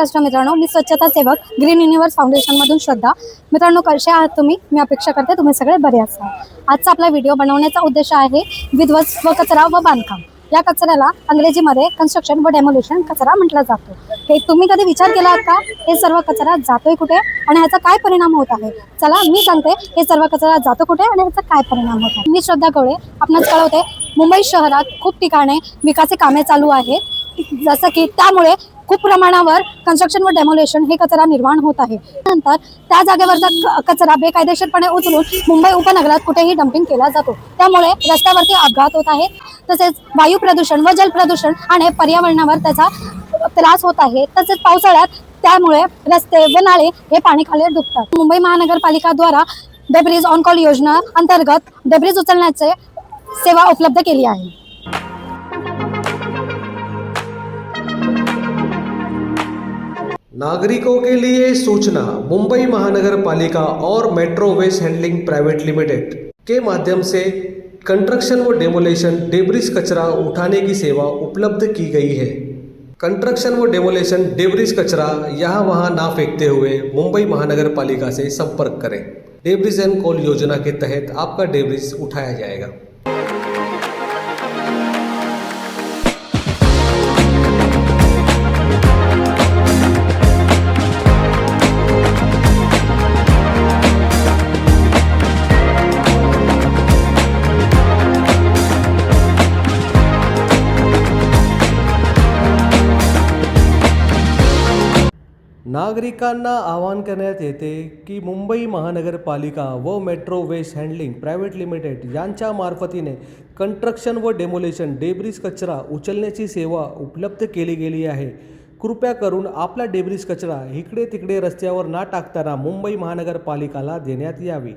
महाराष्ट्र मित्रांनो, मी स्वच्छता सेवक ग्रीन युनिवर्स फाउंडेशनमधून श्रद्धा. मित्रांनो, कसे आहात तुम्ही? मी अपेक्षा करते तुम्ही सगळे बरे असाल. आजचा आपला व्हिडिओ बनवण्याचा उद्देश आहे विध्वंस व कचरा व बांधकाम. या कचऱ्याला अंग्रेजीमध्ये कन्स्ट्रक्शन व डेमोलिशन कचरा म्हटलं जातो. हे तुम्ही कधी विचार केला का हे सर्व कचरा जातोय कुठे आणि ह्याचा काय परिणाम होत आहे? चला मी सांगते हे सर्व कचरा जातो कुठे आणि ह्याचा काय परिणाम होत आहे. मी श्रद्धा गवळे आपणास कळवते. मुंबई शहरात खूप ठिकाणी विकासाची कामे चालू आहेत, जसं की त्यामुळे खूप प्रमाणावर कन्स्ट्रक्शन व डेमोलेशन हे कचरा निर्माण होत आहे. नंतर त्या जागेवरचा कचरा बेकायदेशीरपणे उचलून मुंबई उपनगरात कुठेही डम्पिंग केला जातो. त्यामुळे रस्त्यावरती अपघात होत आहेत, तसेच वायू प्रदूषण व जल प्रदूषण आणि पर्यावरणावर त्याचा त्रास होत आहे. तसेच पावसाळ्यात त्यामुळे रस्ते व नाळे हे पाणीखाली डुबतात. मुंबई महानगरपालिकाद्वारा डेब्रिज ऑन कॉल योजना अंतर्गत डेब्रिज उचलण्याचे सेवा उपलब्ध केली आहे. नागरिकों के लिए सूचना। मुंबई महानगर पालिका और metro waste handling private limited के माध्यम से कंस्ट्रक्शन व डेमोलेशन डेब्रिज कचरा उठाने की सेवा उपलब्ध की गई है। कंस्ट्रक्शन व डेमोलेशन डेब्रिज कचरा यहाँ वहाँ ना फेंकते हुए मुंबई महानगर पालिका से संपर्क करें। डेब्रिज एंड कॉल योजना के तहत आपका डेब्रिज उठाया जाएगा। नागरिकांना आवाहन करण्यात येते की मुंबई महानगरपालिका व metro waste handling private limited यांच्या मार्फतीने कंस्ट्रक्शन व डेमोलेशन डेब्रिज कचरा उचलण्याची सेवा उपलब्ध केली गेली आहे. कृपया करून आपला डेब्रिज कचरा इकडे तिकडे रस्त्यावर ना टाकताना मुंबई महानगरपालिकाला देण्यात यावी.